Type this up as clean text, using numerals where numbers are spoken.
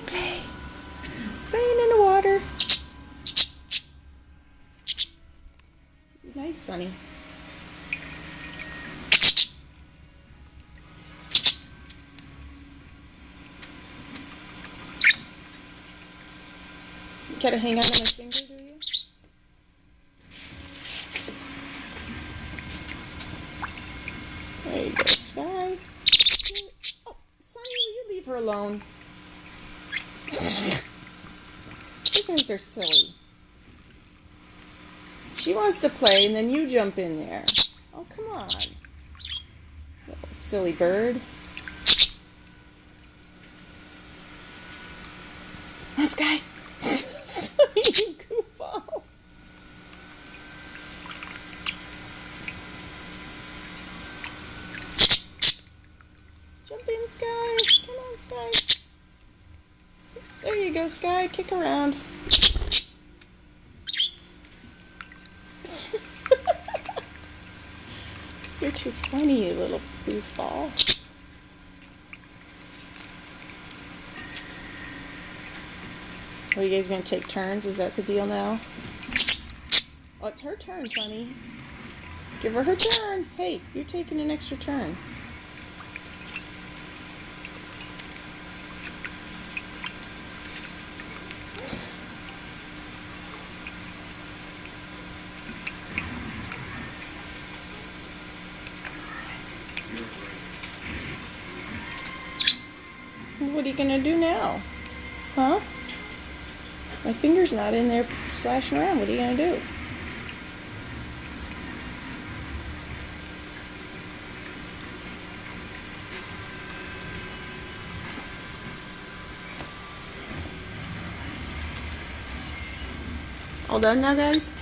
Play. Playing in the water. Nice, Sonny. You gotta hang on to my finger, do you? There you go, Sky. Oh, Sonny, will you leave her alone? You guys are silly. She wants to play, and then you jump in there. Oh, come on. Little silly bird. Come on, Sky. Sonny, you goofball. Jump in, Sky. Come on, Sky. There you go, Sky. Kick around. You're too funny, you little goofball. Are you guys going to take turns? Is that the deal now? Oh, it's her turn, Sonny. Give her her turn. Hey, you're taking an extra turn. What are you gonna do now? Huh? My finger's not in there splashing around. What are you gonna do? All done now, guys?